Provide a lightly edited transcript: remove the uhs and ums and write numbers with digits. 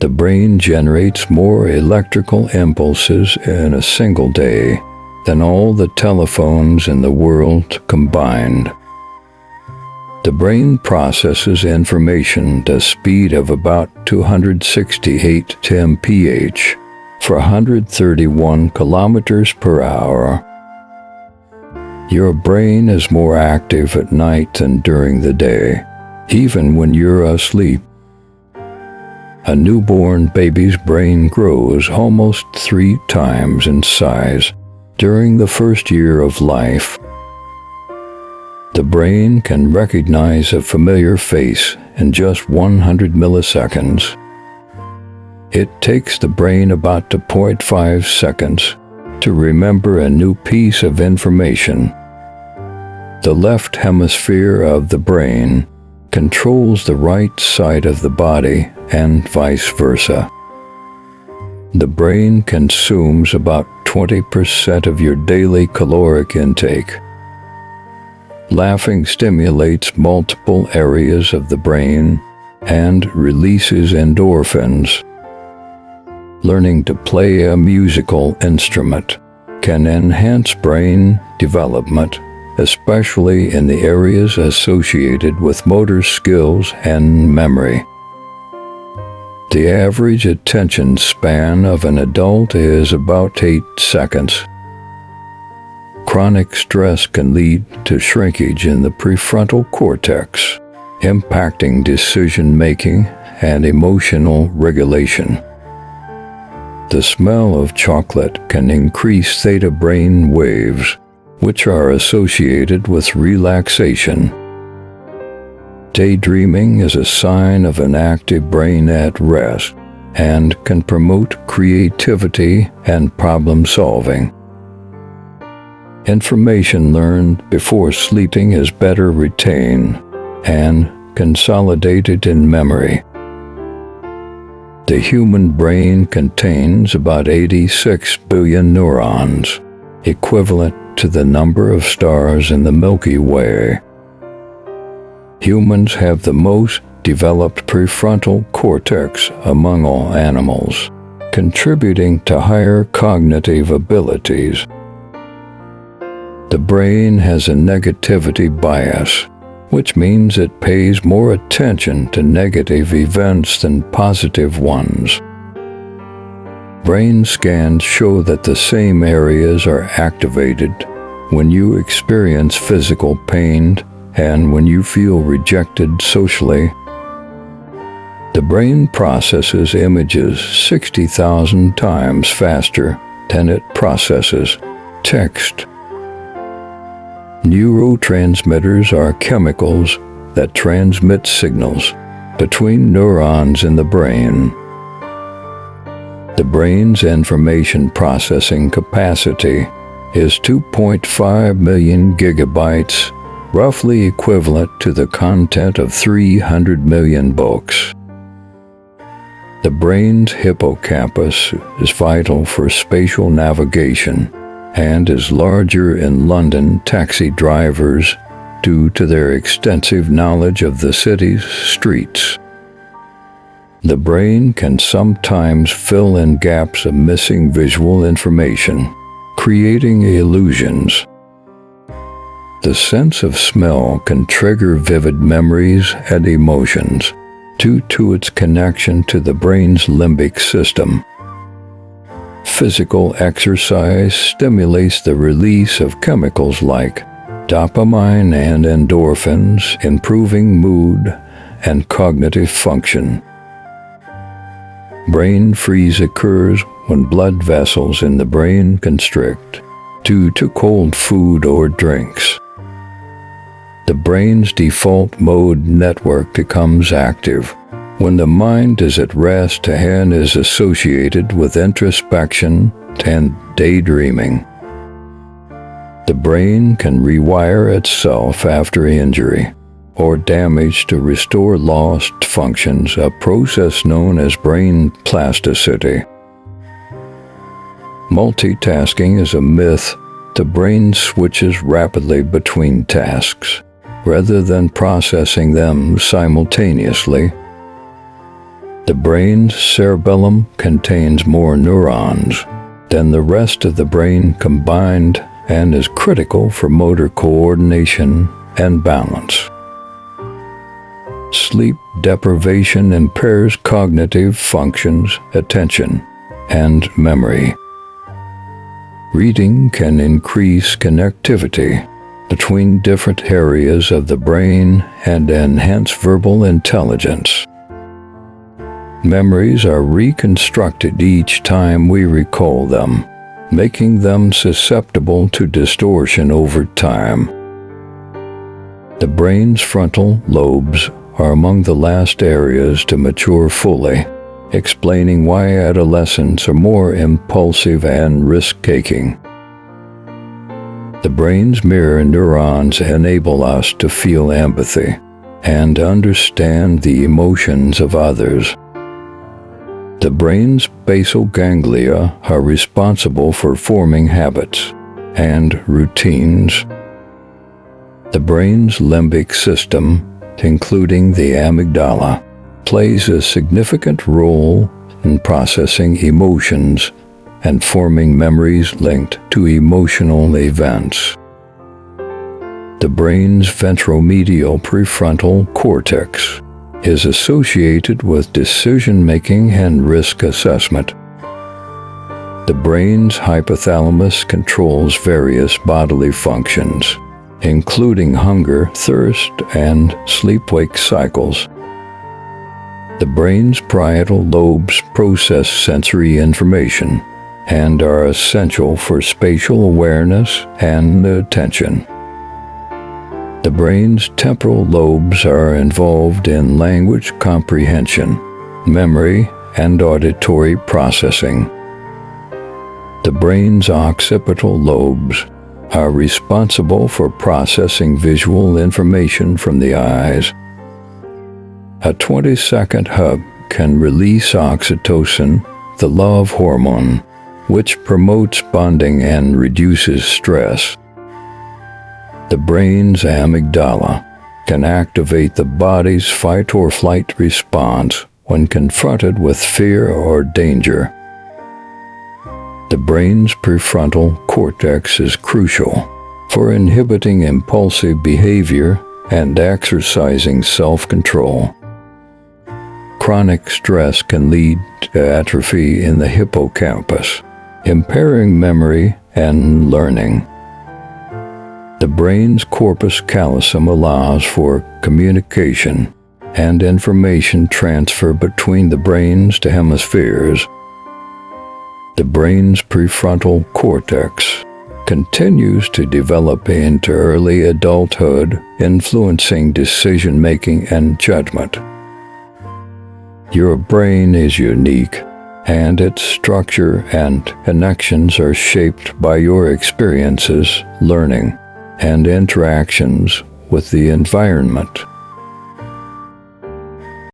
The brain generates more electrical impulses in a single day than all the telephones in the world combined. The brain processes information at the speed of about 268 mph for 131 kilometers per hour. Your brain is more active at night than during the day, even when you're asleep. A newborn baby's brain grows almost 3 times in size during the first year of life. The brain can recognize a familiar face in just 100 milliseconds. It takes the brain about 2.5 seconds to remember a new piece of information. The left hemisphere of the brain controls the right side of the body and vice versa. The brain consumes about 20% of your daily caloric intake. Laughing stimulates multiple areas of the brain and releases endorphins. Learning to play a musical instrument can enhance brain development, especially in the areas associated with motor skills and memory. The average attention span of an adult is about 8 seconds. Chronic stress can lead to shrinkage in the prefrontal cortex, impacting decision-making and emotional regulation. The smell of chocolate can increase theta brain waves, which are associated with relaxation. Daydreaming is a sign of an active brain at rest and can promote creativity and problem-solving. Information learned before sleeping is better retained and consolidated in memory. The human brain contains about 86 billion neurons, equivalent to the number of stars in the Milky Way. Humans have the most developed prefrontal cortex among all animals, contributing to higher cognitive abilities. The brain has a negativity bias, which means it pays more attention to negative events than positive ones. Brain scans show that the same areas are activated when you experience physical pain and when you feel rejected socially. The brain processes images 60,000 times faster than it processes text. Neurotransmitters are chemicals that transmit signals between neurons in the brain. The brain's information processing capacity is 2.5 million gigabytes, roughly equivalent to the content of 300 million books. The brain's hippocampus is vital for spatial navigation and is larger in London taxi drivers due to their extensive knowledge of the city's streets. The brain can sometimes fill in gaps of missing visual information, creating illusions. The sense of smell can trigger vivid memories and emotions due to its connection to the brain's limbic system. Physical exercise stimulates the release of chemicals like dopamine and endorphins, improving mood and cognitive function. Brain freeze occurs when blood vessels in the brain constrict due to cold food or drinks. The brain's default mode network becomes active when the mind is at rest and is associated with introspection and daydreaming. The brain can rewire itself after injury or damage to restore lost functions, a process known as brain plasticity. Multitasking is a myth. The brain switches rapidly between tasks rather than processing them simultaneously. The brain's cerebellum contains more neurons than the rest of the brain combined and is critical for motor coordination and balance. Sleep deprivation impairs cognitive functions, attention, and memory. Reading can increase connectivity between different areas of the brain and enhance verbal intelligence. Memories are reconstructed each time we recall them, making them susceptible to distortion over time. The brain's frontal lobes are among the last areas to mature fully, explaining why adolescents are more impulsive and risk-taking. The brain's mirror neurons enable us to feel empathy and understand the emotions of others. The brain's basal ganglia are responsible for forming habits and routines. The brain's limbic system, including the amygdala, plays a significant role in processing emotions and forming memories linked to emotional events. The brain's ventromedial prefrontal cortex is associated with decision-making and risk assessment. The brain's hypothalamus controls various bodily functions, including hunger, thirst, and sleep-wake cycles. The brain's parietal lobes process sensory information and are essential for spatial awareness and attention. The brain's temporal lobes are involved in language comprehension, memory, and auditory processing. The brain's occipital lobes are responsible for processing visual information from the eyes. A 20-second hug can release oxytocin, the love hormone, which promotes bonding and reduces stress. The brain's amygdala can activate the body's fight-or-flight response when confronted with fear or danger. The brain's prefrontal cortex is crucial for inhibiting impulsive behavior and exercising self-control. Chronic stress can lead to atrophy in the hippocampus, impairing memory and learning. The brain's corpus callosum allows for communication and information transfer between the brain's two hemispheres. The brain's prefrontal cortex continues to develop into early adulthood, influencing decision-making and judgment. Your brain is unique, and its structure and connections are shaped by your experiences, learning, and interactions with the environment.